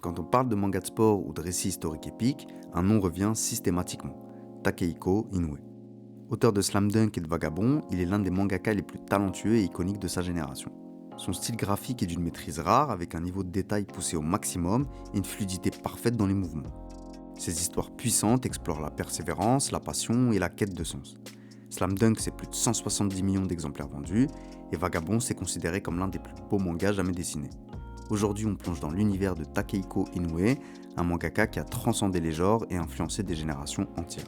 Quand on parle de manga de sport ou de récit historique épique, un nom revient systématiquement, Takehiko Inoue. Auteur de Slam Dunk et de Vagabond, il est l'un des mangaka les plus talentueux et iconiques de sa génération. Son style graphique est d'une maîtrise rare, avec un niveau de détail poussé au maximum et une fluidité parfaite dans les mouvements. Ses histoires puissantes explorent la persévérance, la passion et la quête de sens. Slam Dunk, c'est plus de 170 millions d'exemplaires vendus, et Vagabond, c'est considéré comme l'un des plus beaux mangas jamais dessinés. Aujourd'hui, on plonge dans l'univers de Takehiko Inoue, un mangaka qui a transcendé les genres et influencé des générations entières.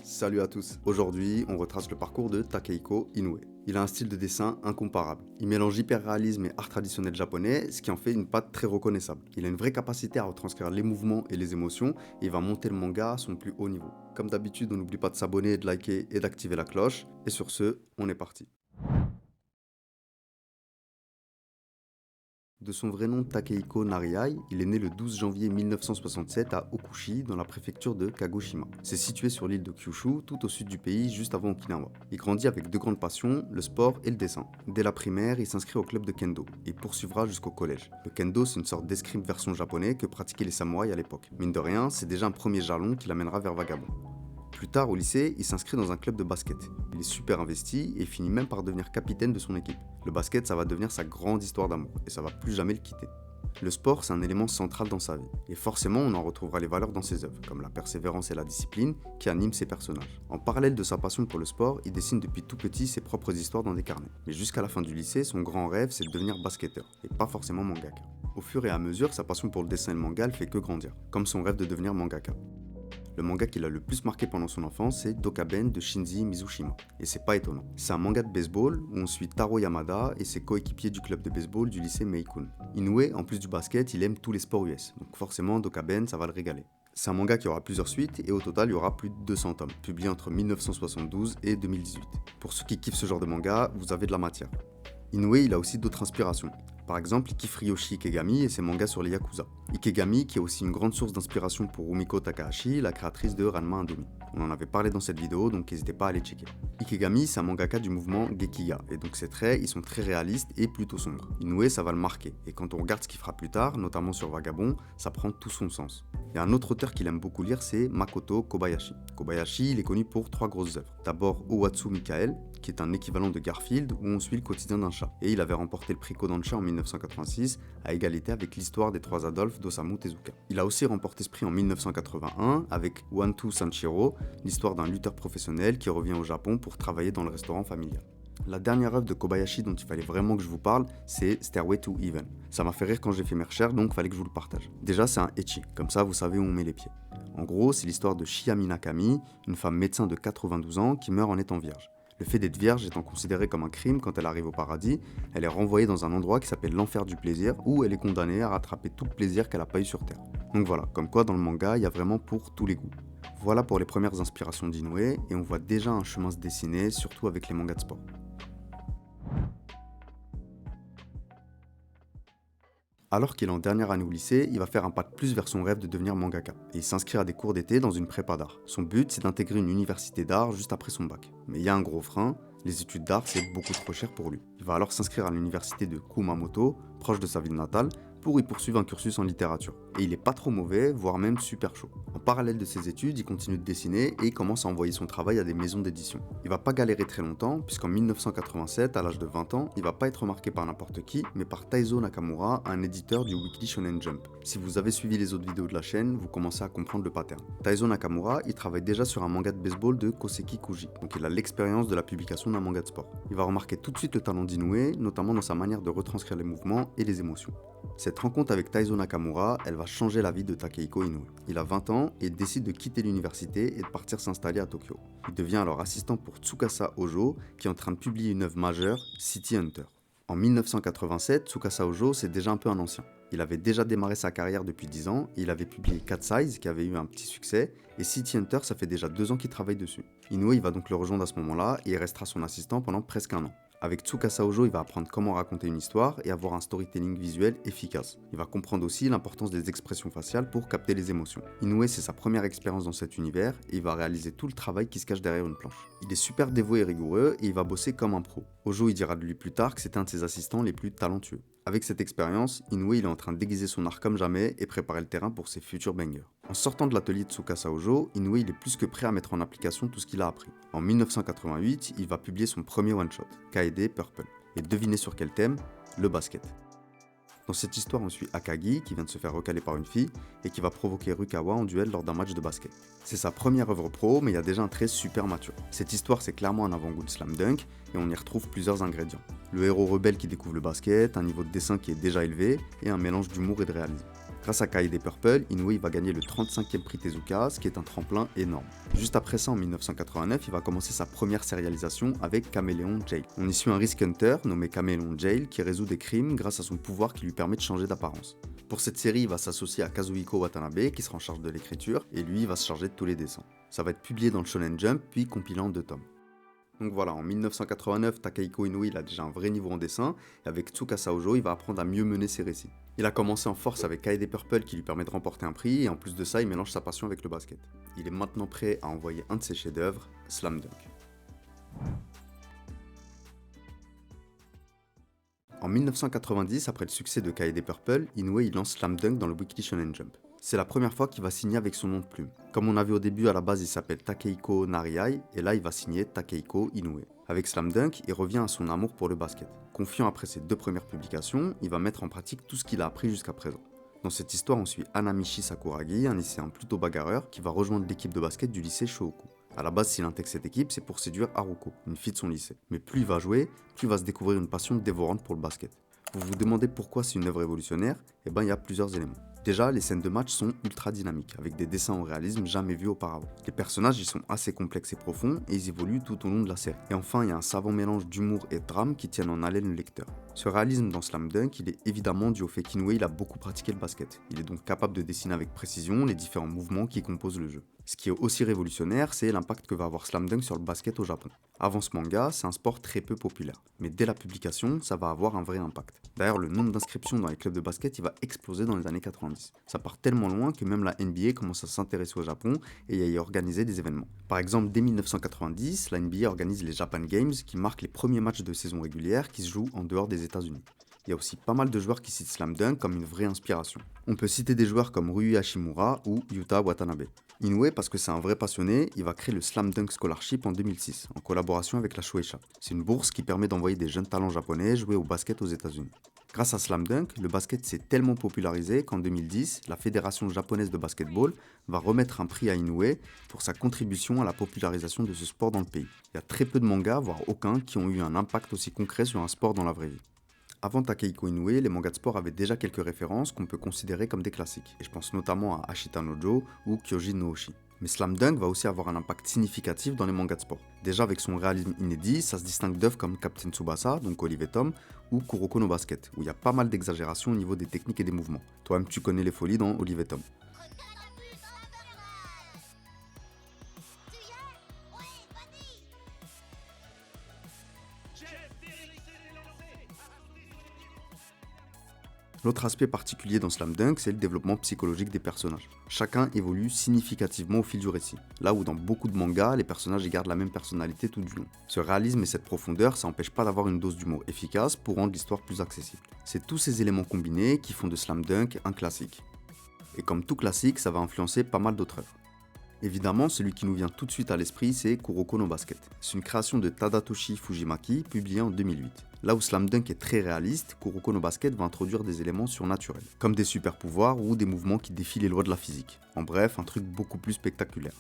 Salut à tous, aujourd'hui on retrace le parcours de Takehiko Inoue. Il a un style de dessin incomparable. Il mélange hyper-réalisme et art traditionnel japonais, ce qui en fait une patte très reconnaissable. Il a une vraie capacité à retranscrire les mouvements et les émotions, et il va monter le manga à son plus haut niveau. Comme d'habitude, on n'oublie pas de s'abonner, de liker et d'activer la cloche, et sur ce, on est parti. De son vrai nom Takehiko Nariai, il est né le 12 janvier 1967 à Okushi, dans la préfecture de Kagoshima. C'est situé sur l'île de Kyushu, tout au sud du pays, juste avant Okinawa. Il grandit avec deux grandes passions, le sport et le dessin. Dès la primaire, il s'inscrit au club de kendo et poursuivra jusqu'au collège. Le kendo, c'est une sorte d'escrime version japonais que pratiquaient les samouraïs à l'époque. Mine de rien, c'est déjà un premier jalon qui l'amènera vers Vagabond. Plus tard, au lycée, il s'inscrit dans un club de basket. Il est super investi et finit même par devenir capitaine de son équipe. Le basket, ça va devenir sa grande histoire d'amour et ça va plus jamais le quitter. Le sport, c'est un élément central dans sa vie. Et forcément, on en retrouvera les valeurs dans ses œuvres, comme la persévérance et la discipline, qui animent ses personnages. En parallèle de sa passion pour le sport, il dessine depuis tout petit ses propres histoires dans des carnets. Mais jusqu'à la fin du lycée, son grand rêve, c'est de devenir basketteur, et pas forcément mangaka. Au fur et à mesure, sa passion pour le dessin et le manga ne fait que grandir, comme son rêve de devenir mangaka. Le manga qui l'a le plus marqué pendant son enfance, c'est Dokaben de Shinji Mizushima. Et c'est pas étonnant. C'est un manga de baseball où on suit Taro Yamada et ses coéquipiers du club de baseball du lycée Meikun. Inoue, en plus du basket, il aime tous les sports US. Donc forcément, Dokaben, ça va le régaler. C'est un manga qui aura plusieurs suites et au total, il y aura plus de 200 tomes, publiés entre 1972 et 2018. Pour ceux qui kiffent ce genre de manga, vous avez de la matière. Inoue, il a aussi d'autres inspirations. Par exemple, il kiffe Ryoshi Ikegami et ses mangas sur les Yakuza. Ikegami qui est aussi une grande source d'inspiration pour Rumiko Takahashi, la créatrice de Ranma Indomie. On en avait parlé dans cette vidéo, donc n'hésitez pas à aller checker. Ikegami, c'est un mangaka du mouvement Gekiga, et donc ses traits, ils sont très réalistes et plutôt sombres. Inoue, ça va le marquer, et quand on regarde ce qu'il fera plus tard, notamment sur Vagabond, ça prend tout son sens. Il y a un autre auteur qu'il aime beaucoup lire, c'est Makoto Kobayashi. Kobayashi, il est connu pour trois grosses œuvres. D'abord Owatsu Mikael, qui est un équivalent de Garfield, où on suit le quotidien d'un chat. Et il avait remporté le prix Kodansha en 1986, à égalité avec l'histoire des trois Adolphes d'Osamu Tezuka. Il a aussi remporté ce prix en 1981 avec One-Two Sanshiro, l'histoire d'un lutteur professionnel qui revient au Japon pour travailler dans le restaurant familial. La dernière œuvre de Kobayashi dont il fallait vraiment que je vous parle, c'est Stairway to Heaven. Ça m'a fait rire quand j'ai fait mes recherches, donc fallait que je vous le partage. Déjà, c'est un ecchi, comme ça vous savez où on met les pieds. En gros, c'est l'histoire de Shiami Nakami, une femme médecin de 92 ans qui meurt en étant vierge. Le fait d'être vierge étant considéré comme un crime quand elle arrive au paradis, elle est renvoyée dans un endroit qui s'appelle l'enfer du plaisir, où elle est condamnée à rattraper tout le plaisir qu'elle n'a pas eu sur Terre. Donc voilà, comme quoi dans le manga, il y a vraiment pour tous les goûts. Voilà pour les premières inspirations d'Inoue, et on voit déjà un chemin se dessiner, surtout avec les mangas de sport. Alors qu'il est en dernière année au lycée, il va faire un pas de plus vers son rêve de devenir mangaka, et il s'inscrit à des cours d'été dans une prépa d'art. Son but, c'est d'intégrer une université d'art juste après son bac. Mais il y a un gros frein, les études d'art, c'est beaucoup trop cher pour lui. Il va alors s'inscrire à l'université de Kumamoto, proche de sa ville natale, pour y poursuivre un cursus en littérature. Et il est pas trop mauvais, voire même super chaud. En parallèle de ses études, il continue de dessiner et il commence à envoyer son travail à des maisons d'édition. Il va pas galérer très longtemps, puisqu'en 1987, à l'âge de 20 ans, il va pas être remarqué par n'importe qui, mais par Taizo Nakamura, un éditeur du Weekly Shonen Jump. Si vous avez suivi les autres vidéos de la chaîne, vous commencez à comprendre le pattern. Taizo Nakamura, il travaille déjà sur un manga de baseball de Koseki Kuji, donc il a l'expérience de la publication d'un manga de sport. Il va remarquer tout de suite le talent d'Inoue, notamment dans sa manière de retranscrire les mouvements et les émotions. Cette rencontre avec Taizo Nakamura, elle va changer la vie de Takehiko Inoue. Il a 20 ans et décide de quitter l'université et de partir s'installer à Tokyo. Il devient alors assistant pour Tsukasa Ojo, qui est en train de publier une œuvre majeure, City Hunter. En 1987, Tsukasa Ojo, c'est déjà un peu un ancien. Il avait déjà démarré sa carrière depuis 10 ans, et il avait publié Cat Size, qui avait eu un petit succès, et City Hunter, ça fait déjà 2 ans qu'il travaille dessus. Inoue, il va donc le rejoindre à ce moment-là, et il restera son assistant pendant presque un an. Avec Tsukasa Ojo, il va apprendre comment raconter une histoire et avoir un storytelling visuel efficace. Il va comprendre aussi l'importance des expressions faciales pour capter les émotions. Inoue, c'est sa première expérience dans cet univers et il va réaliser tout le travail qui se cache derrière une planche. Il est super dévoué et rigoureux et il va bosser comme un pro. Ojo, il dira de lui plus tard que c'était un de ses assistants les plus talentueux. Avec cette expérience, Inoue il est en train de déguiser son art comme jamais et préparer le terrain pour ses futurs bangers. En sortant de l'atelier de Tsukasa Ojo, Inoue il est plus que prêt à mettre en application tout ce qu'il a appris. En 1988, il va publier son premier one-shot, Kaede Purple. Et devinez sur quel thème? Le basket. Dans cette histoire, on suit Akagi qui vient de se faire recaler par une fille et qui va provoquer Rukawa en duel lors d'un match de basket. C'est sa première œuvre pro, mais il y a déjà un trait super mature. Cette histoire, c'est clairement un avant-goût de Slam Dunk et on y retrouve plusieurs ingrédients. Le héros rebelle qui découvre le basket, un niveau de dessin qui est déjà élevé et un mélange d'humour et de réalisme. Grâce à Kaede Purple, Inoue va gagner le 35e prix Tezuka, ce qui est un tremplin énorme. Juste après ça, en 1989, il va commencer sa première sérialisation avec Caméléon Jail. On y suit un Risk Hunter nommé Caméléon Jail qui résout des crimes grâce à son pouvoir qui lui permet de changer d'apparence. Pour cette série, il va s'associer à Kazuhiko Watanabe qui sera en charge de l'écriture et lui va se charger de tous les dessins. Ça va être publié dans le Shonen Jump puis compilé en 2 tomes. Donc voilà, en 1989, Takehiko Inoue il a déjà un vrai niveau en dessin, et avec Tsukasa Ojo, il va apprendre à mieux mener ses récits. Il a commencé en force avec Kaede Purple qui lui permet de remporter un prix, et en plus de ça, il mélange sa passion avec le basket. Il est maintenant prêt à envoyer un de ses chefs-d'œuvre, Slam Dunk. En 1990, après le succès de Kaede Purple, Inoue il lance Slam Dunk dans le Weekly Shonen Jump. C'est la première fois qu'il va signer avec son nom de plume. Comme on a vu au début, à la base il s'appelle Takehiko Nariai, et là il va signer Takehiko Inoue. Avec Slam Dunk, il revient à son amour pour le basket. Confiant après ses 2 premières publications, il va mettre en pratique tout ce qu'il a appris jusqu'à présent. Dans cette histoire, on suit Hanamichi Sakuragi, un lycéen plutôt bagarreur, qui va rejoindre l'équipe de basket du lycée Shohoku. A la base, s'il intègre cette équipe, c'est pour séduire Haruko, une fille de son lycée. Mais plus il va jouer, plus il va se découvrir une passion dévorante pour le basket. Vous vous demandez pourquoi c'est une œuvre révolutionnaire? Eh ben, il y a plusieurs éléments. Déjà, les scènes de match sont ultra dynamiques, avec des dessins en réalisme jamais vus auparavant. Les personnages, ils sont assez complexes et profonds, et ils évoluent tout au long de la série. Et enfin, il y a un savant mélange d'humour et de drame qui tiennent en haleine le lecteur. Ce réalisme dans Slam Dunk, il est évidemment dû au fait qu'Inoue il a beaucoup pratiqué le basket. Il est donc capable de dessiner avec précision les différents mouvements qui composent le jeu. Ce qui est aussi révolutionnaire, c'est l'impact que va avoir Slam Dunk sur le basket au Japon. Avant ce manga, c'est un sport très peu populaire. Mais dès la publication, ça va avoir un vrai impact. D'ailleurs, le nombre d'inscriptions dans les clubs de basket, il va exploser dans les années 90. Ça part tellement loin que même la NBA commence à s'intéresser au Japon et à y organiser des événements. Par exemple, dès 1990, la NBA organise les Japan Games qui marquent les premiers matchs de saison régulière qui se jouent en dehors des États-Unis. Il y a aussi pas mal de joueurs qui citent Slam Dunk comme une vraie inspiration. On peut citer des joueurs comme Rui Hashimura ou Yuta Watanabe. Inoue, parce que c'est un vrai passionné, il va créer le Slam Dunk Scholarship en 2006, en collaboration avec la Shueisha. C'est une bourse qui permet d'envoyer des jeunes talents japonais jouer au basket aux États-Unis. Grâce à Slam Dunk, le basket s'est tellement popularisé qu'en 2010, la Fédération japonaise de basketball va remettre un prix à Inoue pour sa contribution à la popularisation de ce sport dans le pays. Il y a très peu de mangas, voire aucun, qui ont eu un impact aussi concret sur un sport dans la vraie vie. Avant Takehiko Inoue, les mangas de sport avaient déjà quelques références qu'on peut considérer comme des classiques, et je pense notamment à Ashita no Joe ou Kyojin no Oshi. Mais Slam Dunk va aussi avoir un impact significatif dans les mangas de sport. Déjà avec son réalisme inédit, ça se distingue d'œuvres comme Captain Tsubasa, donc Olive Tom, ou Kuroko no Basket, où il y a pas mal d'exagération au niveau des techniques et des mouvements. Toi-même tu connais les folies dans Olive Tom. L'autre aspect particulier dans Slam Dunk, c'est le développement psychologique des personnages. Chacun évolue significativement au fil du récit, là où dans beaucoup de mangas, les personnages y gardent la même personnalité tout du long. Ce réalisme et cette profondeur, ça n'empêche pas d'avoir une dose d'humour efficace pour rendre l'histoire plus accessible. C'est tous ces éléments combinés qui font de Slam Dunk un classique. Et comme tout classique, ça va influencer pas mal d'autres œuvres. Évidemment, celui qui nous vient tout de suite à l'esprit, c'est Kuroko no Basket. C'est une création de Tadatoshi Fujimaki, publiée en 2008. Là où Slam Dunk est très réaliste, Kuroko no Basket va introduire des éléments surnaturels, comme des super pouvoirs ou des mouvements qui défient les lois de la physique. En bref, un truc beaucoup plus spectaculaire.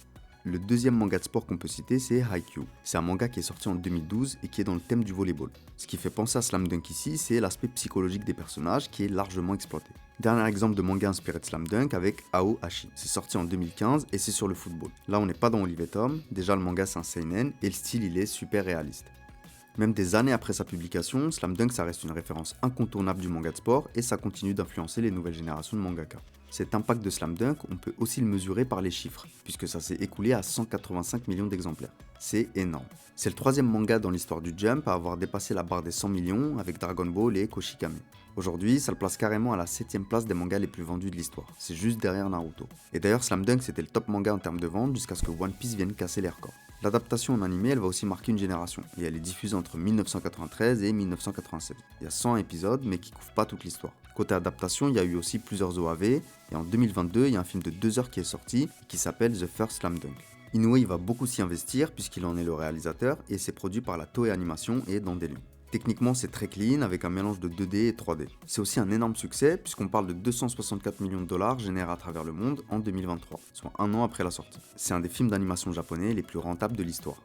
Le deuxième manga de sport qu'on peut citer, c'est Haikyuu. C'est un manga qui est sorti en 2012 et qui est dans le thème du volleyball. Ce qui fait penser à Slam Dunk ici, c'est l'aspect psychologique des personnages qui est largement exploité. Dernier exemple de manga inspiré de Slam Dunk avec Aohashi. C'est sorti en 2015 et c'est sur le football. Là, on n'est pas dans Olive Tom, déjà le manga c'est un seinen et le style il est super réaliste. Même des années après sa publication, Slam Dunk ça reste une référence incontournable du manga de sport et ça continue d'influencer les nouvelles générations de mangaka. Cet impact de Slam Dunk, on peut aussi le mesurer par les chiffres, puisque ça s'est écoulé à 185 millions d'exemplaires. C'est énorme. C'est le troisième manga dans l'histoire du Jump à avoir dépassé la barre des 100 millions avec Dragon Ball et Koshikame. Aujourd'hui, ça le place carrément à la 7ème place des mangas les plus vendus de l'histoire. C'est juste derrière Naruto. Et d'ailleurs, Slam Dunk c'était le top manga en termes de vente jusqu'à ce que One Piece vienne casser les records. L'adaptation en animé, elle va aussi marquer une génération, et elle est diffusée entre 1993 et 1987. Il y a 100 épisodes, mais qui couvrent pas toute l'histoire. Côté adaptation, il y a eu aussi plusieurs OAV, et en 2022, il y a un film de 2 heures qui est sorti, et qui s'appelle The First Slam Dunk. Inoue, il va beaucoup s'y investir, puisqu'il en est le réalisateur, et c'est produit par la Toei Animation et Dandelion. Techniquement, c'est très clean, avec un mélange de 2D et 3D. C'est aussi un énorme succès, puisqu'on parle de 264 millions de dollars générés à travers le monde en 2023, soit un an après la sortie. C'est un des films d'animation japonais les plus rentables de l'histoire.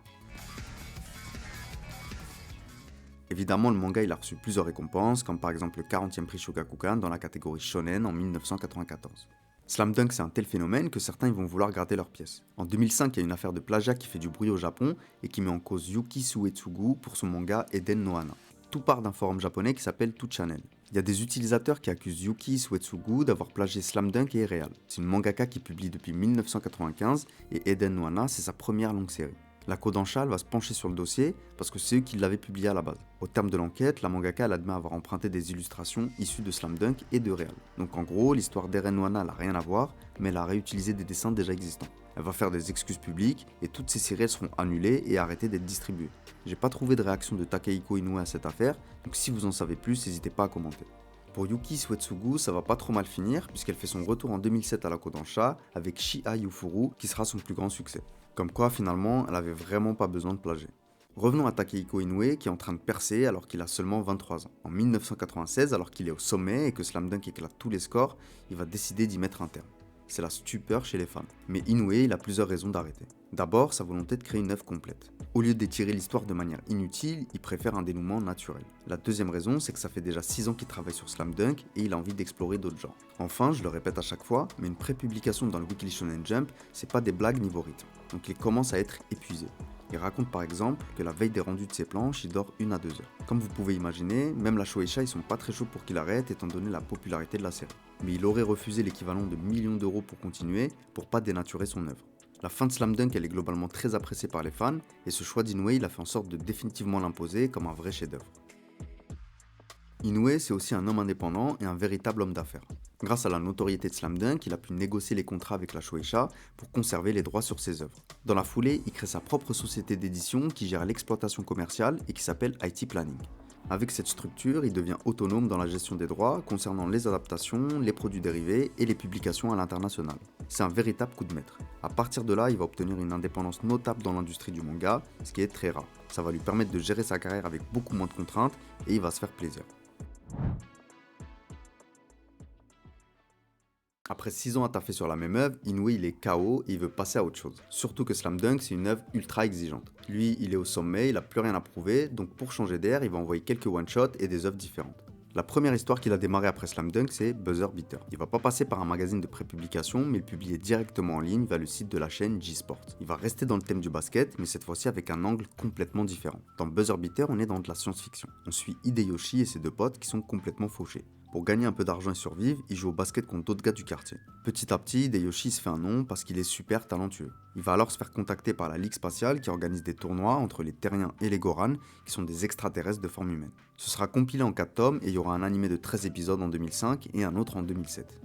Évidemment, le manga il a reçu plusieurs récompenses, comme par exemple le 40e prix Shogakukan dans la catégorie Shonen en 1994. Slam Dunk, c'est un tel phénomène que certains ils vont vouloir garder leur pièce. En 2005, il y a une affaire de plagiat qui fait du bruit au Japon et qui met en cause Yuki Suetsugu pour son manga Eden no Hana. Tout part d'un forum japonais qui s'appelle 2Channel. Il y a des utilisateurs qui accusent Yuki Suetsugu d'avoir plagié Slam Dunk et Real. C'est une mangaka qui publie depuis 1995 et Eden no Hana, c'est sa première longue série. La Kodansha va se pencher sur le dossier parce que c'est eux qui l'avaient publié à la base. Au terme de l'enquête, la mangaka elle admet avoir emprunté des illustrations issues de Slam Dunk et de Real. Donc en gros, l'histoire d'Eren no Hana n'a rien à voir, mais elle a réutilisé des dessins déjà existants. Elle va faire des excuses publiques et toutes ces séries seront annulées et arrêtées d'être distribuées. J'ai pas trouvé de réaction de Takehiko Inoue à cette affaire, donc si vous en savez plus, n'hésitez pas à commenter. Pour Yuki Suetsugu, ça va pas trop mal finir puisqu'elle fait son retour en 2007 à la Kodansha avec Shiha Yufuru qui sera son plus grand succès. Comme quoi, finalement, elle avait vraiment pas besoin de plagier. Revenons à Takehiko Inoue qui est en train de percer alors qu'il a seulement 23 ans. En 1996, alors qu'il est au sommet et que Slam Dunk éclate tous les scores, il va décider d'y mettre un terme. C'est la stupeur chez les fans. Mais Inoue, il a plusieurs raisons d'arrêter. D'abord, sa volonté de créer une œuvre complète. Au lieu d'étirer l'histoire de manière inutile, il préfère un dénouement naturel. La deuxième raison, c'est que ça fait déjà 6 ans qu'il travaille sur Slam Dunk et il a envie d'explorer d'autres genres. Enfin, je le répète à chaque fois, mais une pré-publication dans le Weekly Shonen Jump, c'est pas des blagues niveau rythme. Donc il commence à être épuisé. Il raconte par exemple que la veille des rendus de ses planches, il dort 1 à 2 heures. Comme vous pouvez imaginer, même la Shueisha ils sont pas très chauds pour qu'il arrête étant donné la popularité de la série. Mais il aurait refusé l'équivalent de millions d'euros pour continuer, pour pas dénaturer son œuvre. La fin de Slam Dunk elle est globalement très appréciée par les fans, et ce choix d'Inoue il a fait en sorte de définitivement l'imposer comme un vrai chef-d'œuvre. Inoue, c'est aussi un homme indépendant et un véritable homme d'affaires. Grâce à la notoriété de Slam Dunk, il a pu négocier les contrats avec la Shueisha pour conserver les droits sur ses œuvres. Dans la foulée, il crée sa propre société d'édition qui gère l'exploitation commerciale et qui s'appelle IT Planning. Avec cette structure, il devient autonome dans la gestion des droits concernant les adaptations, les produits dérivés et les publications à l'international. C'est un véritable coup de maître. À partir de là, il va obtenir une indépendance notable dans l'industrie du manga, ce qui est très rare. Ça va lui permettre de gérer sa carrière avec beaucoup moins de contraintes et il va se faire plaisir. Après 6 ans à taffer sur la même œuvre, Inoue il est KO et il veut passer à autre chose. Surtout que Slam Dunk c'est une œuvre ultra exigeante. Lui il est au sommet, il a plus rien à prouver, donc pour changer d'air il va envoyer quelques one-shots et des œuvres différentes. La première histoire qu'il a démarrée après Slam Dunk c'est Buzzer Beater. Il va pas passer par un magazine de prépublication mais le publier directement en ligne via le site de la chaîne G-Sport. Il va rester dans le thème du basket mais cette fois-ci avec un angle complètement différent. Dans Buzzer Beater on est dans de la science-fiction. On suit Hideyoshi et ses 2 potes qui sont complètement fauchés. Pour gagner un peu d'argent et survivre, il joue au basket contre d'autres gars du quartier. Petit à petit, Hideyoshi se fait un nom parce qu'il est super talentueux. Il va alors se faire contacter par la Ligue spatiale qui organise des tournois entre les Terriens et les Goran, qui sont des extraterrestres de forme humaine. Ce sera compilé en 4 tomes et il y aura un animé de 13 épisodes en 2005 et un autre en 2007.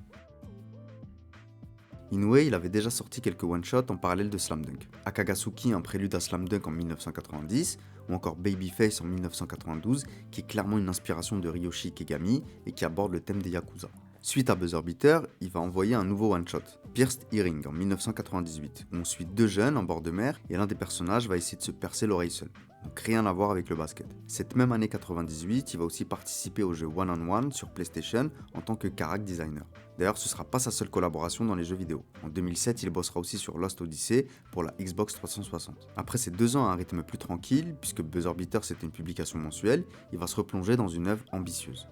Inoue, il avait déjà sorti quelques one-shots en parallèle de Slam Dunk. Akagasuki, un prélude à Slam Dunk en 1990, ou encore Babyface en 1992, qui est clairement une inspiration de Ryoshi Ikegami et qui aborde le thème des Yakuza. Suite à Buzzer Beater, il va envoyer un nouveau one-shot, Pierced Earring en 1998, où on suit 2 jeunes en bord de mer et l'un des personnages va essayer de se percer l'oreille seul. Donc rien à voir avec le basket. Cette même année 98, il va aussi participer au jeu One on One sur PlayStation en tant que character designer. D'ailleurs, ce sera pas sa seule collaboration dans les jeux vidéo. En 2007, il bossera aussi sur Lost Odyssey pour la Xbox 360. Après ces 2 ans à un rythme plus tranquille, puisque Buzzer Beater c'était une publication mensuelle, il va se replonger dans une œuvre ambitieuse.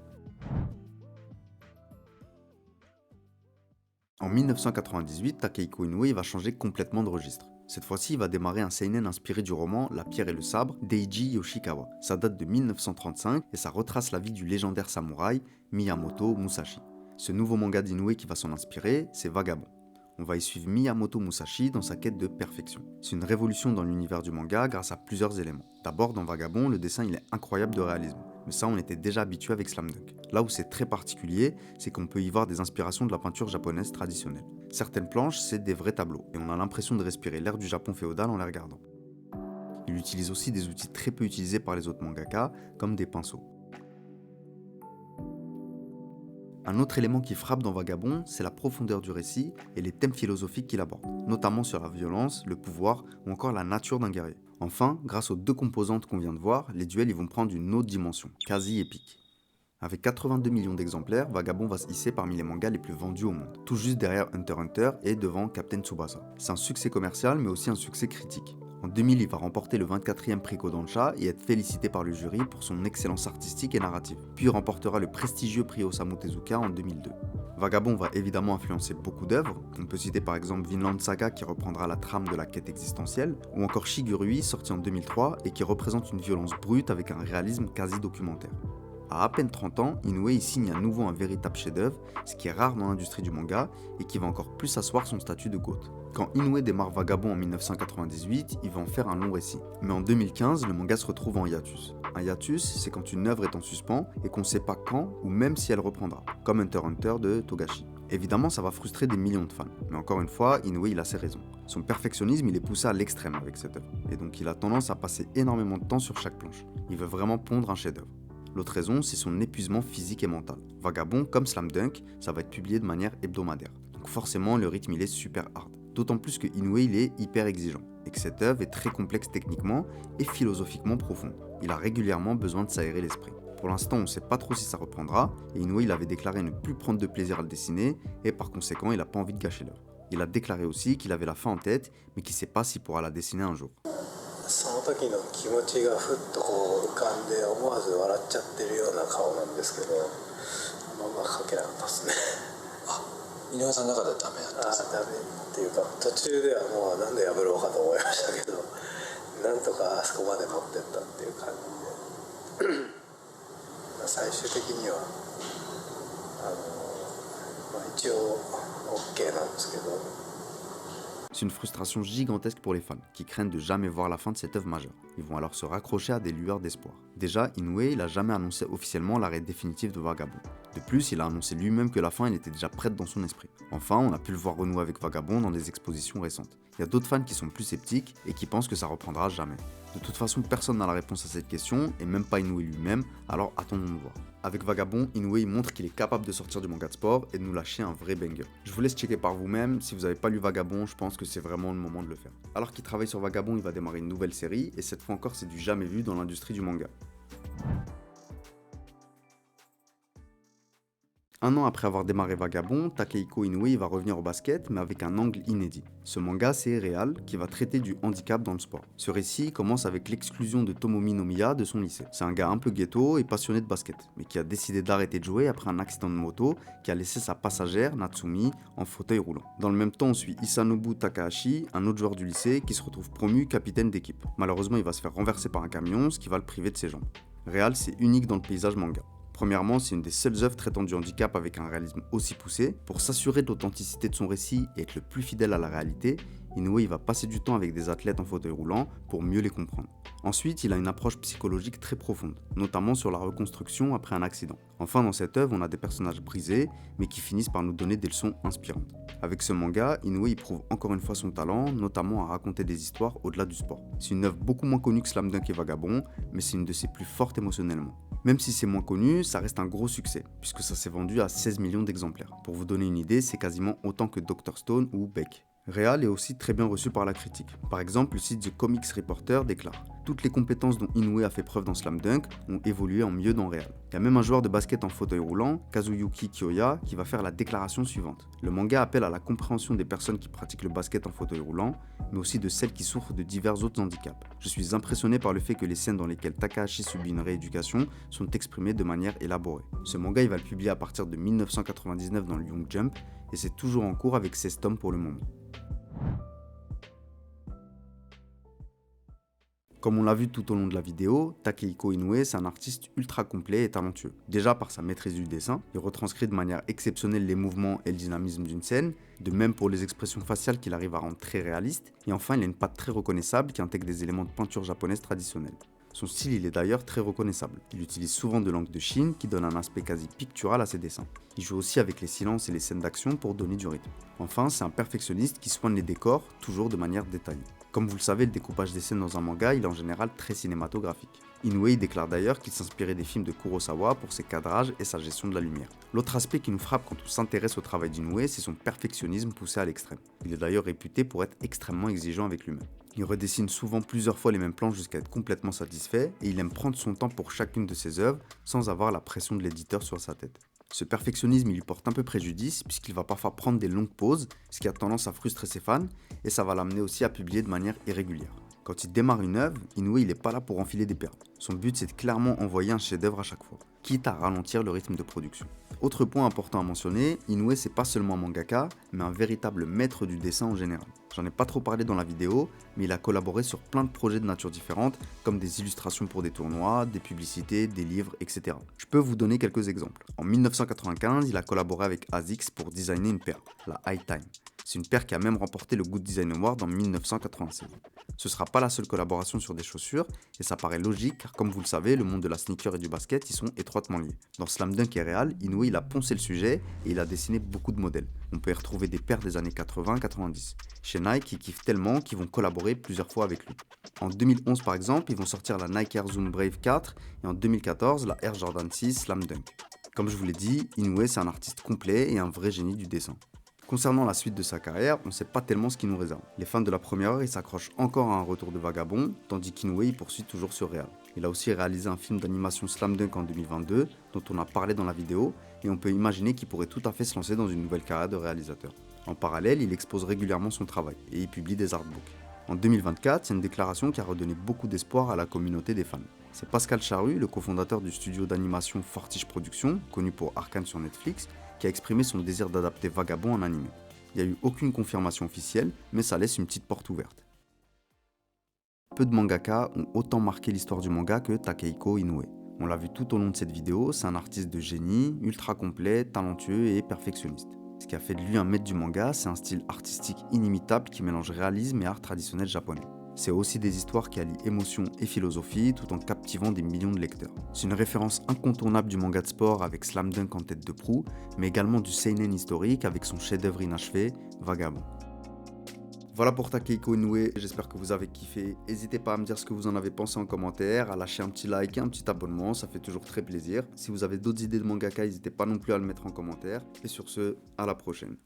En 1998, Takehiko Inoue va changer complètement de registre. Cette fois-ci, il va démarrer un seinen inspiré du roman La pierre et le sabre d'Eiji Yoshikawa. Ça date de 1935 et ça retrace la vie du légendaire samouraï Miyamoto Musashi. Ce nouveau manga d'Inoue qui va s'en inspirer, c'est Vagabond. On va y suivre Miyamoto Musashi dans sa quête de perfection. C'est une révolution dans l'univers du manga grâce à plusieurs éléments. D'abord, dans Vagabond, le dessin il est incroyable de réalisme. Mais ça, on était déjà habitué avec Slam Dunk. Là où c'est très particulier, c'est qu'on peut y voir des inspirations de la peinture japonaise traditionnelle. Certaines planches, c'est des vrais tableaux, et on a l'impression de respirer l'air du Japon féodal en les regardant. Il utilise aussi des outils très peu utilisés par les autres mangaka, comme des pinceaux. Un autre élément qui frappe dans Vagabond, c'est la profondeur du récit et les thèmes philosophiques qu'il aborde, notamment sur la violence, le pouvoir ou encore la nature d'un guerrier. Enfin, grâce aux deux composantes qu'on vient de voir, les duels ils vont prendre une autre dimension, quasi épique. Avec 82 millions d'exemplaires, Vagabond va se hisser parmi les mangas les plus vendus au monde, tout juste derrière Hunter x Hunter et devant Captain Tsubasa. C'est un succès commercial mais aussi un succès critique. En 2000, il va remporter le 24e prix Kodansha et être félicité par le jury pour son excellence artistique et narrative. Puis il remportera le prestigieux prix Osamu Tezuka en 2002. Vagabond va évidemment influencer beaucoup d'œuvres. On peut citer par exemple Vinland Saga qui reprendra la trame de la quête existentielle, ou encore Shigurui sorti en 2003 et qui représente une violence brute avec un réalisme quasi documentaire. À peine 30 ans, Inoue y signe à nouveau un véritable chef-d'œuvre, ce qui est rare dans l'industrie du manga et qui va encore plus asseoir son statut de GOAT. Quand Inoue démarre Vagabond en 1998, il va en faire un long récit. Mais en 2015, le manga se retrouve en hiatus. Un hiatus, c'est quand une œuvre est en suspens et qu'on ne sait pas quand ou même si elle reprendra, comme Hunter x Hunter de Togashi. Évidemment, ça va frustrer des millions de fans, mais encore une fois, Inoue il a ses raisons. Son perfectionnisme il est poussé à l'extrême avec cette œuvre, et donc il a tendance à passer énormément de temps sur chaque planche. Il veut vraiment pondre un chef-d'œuvre. L'autre raison, c'est son épuisement physique et mental. Vagabond, comme Slam Dunk, ça va être publié de manière hebdomadaire. Donc forcément, le rythme il est super hard. D'autant plus que Inoue il est hyper exigeant, et que cette œuvre est très complexe techniquement et philosophiquement profonde. Il a régulièrement besoin de s'aérer l'esprit. Pour l'instant, on ne sait pas trop si ça reprendra, et Inoue il avait déclaré ne plus prendre de plaisir à le dessiner, et par conséquent, il n'a pas envie de gâcher l'œuvre. Il a déclaré aussi qu'il avait la fin en tête, mais qu'il ne sait pas s'il pourra la dessiner un jour. その時の気持ちがふっとこう浮かんで思わず笑っちゃってるような顔なんですけど、書けなかったですね。あ、井上さんの中ではダメだったんですか？ダメっていうか途中ではもうなんで破ろうかと思いましたけど、なんとかあそこまで持ってったっていう感じで、最終的には一応 OK なんですけど。C'est une frustration gigantesque pour les fans, qui craignent de jamais voir la fin de cette œuvre majeure. Ils vont alors se raccrocher à des lueurs d'espoir. Déjà, Inoue il a jamais annoncé officiellement l'arrêt définitif de Vagabond. De plus, il a annoncé lui-même que la fin était déjà prête dans son esprit. Enfin, on a pu le voir renouer avec Vagabond dans des expositions récentes. Il y a d'autres fans qui sont plus sceptiques et qui pensent que ça reprendra jamais. De toute façon, personne n'a la réponse à cette question, et même pas Inoue lui-même, alors attendons de voir. Avec Vagabond, Inoue il montre qu'il est capable de sortir du manga de sport et de nous lâcher un vrai banger. Je vous laisse checker par vous-même, si vous n'avez pas lu Vagabond, je pense que c'est vraiment le moment de le faire. Alors qu'il travaille sur Vagabond, il va démarrer une nouvelle série, et cette fois encore c'est du jamais vu dans l'industrie du manga. Un an après avoir démarré Vagabond, Takehiko Inoue va revenir au basket, mais avec un angle inédit. Ce manga, c'est Real, qui va traiter du handicap dans le sport. Ce récit commence avec l'exclusion de Tomomi Nomiya de son lycée. C'est un gars un peu ghetto et passionné de basket, mais qui a décidé d'arrêter de jouer après un accident de moto qui a laissé sa passagère, Natsumi, en fauteuil roulant. Dans le même temps, on suit Isanobu Takahashi, un autre joueur du lycée, qui se retrouve promu capitaine d'équipe. Malheureusement, il va se faire renverser par un camion, ce qui va le priver de ses jambes. Real, c'est unique dans le paysage manga. Premièrement, c'est une des seules œuvres traitant du handicap avec un réalisme aussi poussé. Pour s'assurer de l'authenticité de son récit et être le plus fidèle à la réalité, Inoue va passer du temps avec des athlètes en fauteuil roulant pour mieux les comprendre. Ensuite, il a une approche psychologique très profonde, notamment sur la reconstruction après un accident. Enfin, dans cette œuvre, on a des personnages brisés, mais qui finissent par nous donner des leçons inspirantes. Avec ce manga, Inoue prouve encore une fois son talent, notamment à raconter des histoires au-delà du sport. C'est une œuvre beaucoup moins connue que Slam Dunk et Vagabond, mais c'est une de ses plus fortes émotionnellement. Même si c'est moins connu, ça reste un gros succès, puisque ça s'est vendu à 16 millions d'exemplaires. Pour vous donner une idée, c'est quasiment autant que Dr Stone ou Beck. Real est aussi très bien reçu par la critique. Par exemple, le site The Comics Reporter déclare « Toutes les compétences dont Inoue a fait preuve dans Slam Dunk ont évolué en mieux dans Real ». Il y a même un joueur de basket en fauteuil roulant, Kazuyuki Kiyoya, qui va faire la déclaration suivante. Le manga appelle à la compréhension des personnes qui pratiquent le basket en fauteuil roulant, mais aussi de celles qui souffrent de divers autres handicaps. Je suis impressionné par le fait que les scènes dans lesquelles Takahashi subit une rééducation sont exprimées de manière élaborée. Ce manga, il va le publier à partir de 1999 dans le Young Jump, et c'est toujours en cours avec 16 tomes pour le moment. Comme on l'a vu tout au long de la vidéo, Takehiko Inoue c'est un artiste ultra complet et talentueux. Déjà par sa maîtrise du dessin, il retranscrit de manière exceptionnelle les mouvements et le dynamisme d'une scène, de même pour les expressions faciales qu'il arrive à rendre très réalistes, et enfin il a une patte très reconnaissable qui intègre des éléments de peinture japonaise traditionnelle. Son style il est d'ailleurs très reconnaissable. Il utilise souvent de l'encre de Chine qui donne un aspect quasi pictural à ses dessins. Il joue aussi avec les silences et les scènes d'action pour donner du rythme. Enfin, c'est un perfectionniste qui soigne les décors, toujours de manière détaillée. Comme vous le savez, le découpage des scènes dans un manga, il est en général très cinématographique. Inoue déclare d'ailleurs qu'il s'inspirait des films de Kurosawa pour ses cadrages et sa gestion de la lumière. L'autre aspect qui nous frappe quand on s'intéresse au travail d'Inoue, c'est son perfectionnisme poussé à l'extrême. Il est d'ailleurs réputé pour être extrêmement exigeant avec lui-même. Il redessine souvent plusieurs fois les mêmes plans jusqu'à être complètement satisfait et il aime prendre son temps pour chacune de ses œuvres sans avoir la pression de l'éditeur sur sa tête. Ce perfectionnisme il lui porte un peu préjudice puisqu'il va parfois prendre des longues pauses, ce qui a tendance à frustrer ses fans et ça va l'amener aussi à publier de manière irrégulière. Quand il démarre une œuvre, Inoue il n'est pas là pour enfiler des perles. Son but c'est de clairement envoyer un chef-d'œuvre à chaque fois, quitte à ralentir le rythme de production. Autre point important à mentionner, Inoue c'est pas seulement un mangaka, mais un véritable maître du dessin en général. J'en ai pas trop parlé dans la vidéo, mais il a collaboré sur plein de projets de nature différentes, comme des illustrations pour des tournois, des publicités, des livres, etc. Je peux vous donner quelques exemples. En 1995, il a collaboré avec ASICS pour designer une paire, la High Time. C'est une paire qui a même remporté le Good Design Award en 1996. Ce sera pas la seule collaboration sur des chaussures, et ça paraît logique car comme vous le savez, le monde de la sneaker et du basket, ils sont étroitement liés. Dans Slam Dunk et Real, Inoue il a poncé le sujet et il a dessiné beaucoup de modèles. On peut y retrouver des paires des années 80-90. Chez Nike, ils kiffent tellement qu'ils vont collaborer plusieurs fois avec lui. En 2011 par exemple, ils vont sortir la Nike Air Zoom Brave 4 et en 2014 la Air Jordan 6 Slam Dunk. Comme je vous l'ai dit, Inoue c'est un artiste complet et un vrai génie du dessin. Concernant la suite de sa carrière, on ne sait pas tellement ce qu'il nous réserve. Les fans de la première heure, ils s'accrochent encore à un retour de Vagabond, tandis qu'Inoue il poursuit toujours sur Real. Il a aussi réalisé un film d'animation Slam Dunk en 2022, dont on a parlé dans la vidéo, et on peut imaginer qu'il pourrait tout à fait se lancer dans une nouvelle carrière de réalisateur. En parallèle, il expose régulièrement son travail, et il publie des artbooks. En 2024, il y a une déclaration qui a redonné beaucoup d'espoir à la communauté des fans. C'est Pascal Charrue, le cofondateur du studio d'animation Fortiche Productions, connu pour Arcane sur Netflix, qui a exprimé son désir d'adapter Vagabond en animé. Il n'y a eu aucune confirmation officielle, mais ça laisse une petite porte ouverte. Peu de mangaka ont autant marqué l'histoire du manga que Takehiko Inoue. On l'a vu tout au long de cette vidéo, c'est un artiste de génie, ultra complet, talentueux et perfectionniste. Ce qui a fait de lui un maître du manga, c'est un style artistique inimitable qui mélange réalisme et art traditionnel japonais. C'est aussi des histoires qui allient émotion et philosophie tout en captivant des millions de lecteurs. C'est une référence incontournable du manga de sport avec Slam Dunk en tête de proue, mais également du seinen historique avec son chef-d'œuvre inachevé, Vagabond. Voilà pour Takehiko Inoue, j'espère que vous avez kiffé. N'hésitez pas à me dire ce que vous en avez pensé en commentaire, à lâcher un petit like et un petit abonnement, ça fait toujours très plaisir. Si vous avez d'autres idées de mangaka, n'hésitez pas non plus à le mettre en commentaire. Et sur ce, à la prochaine.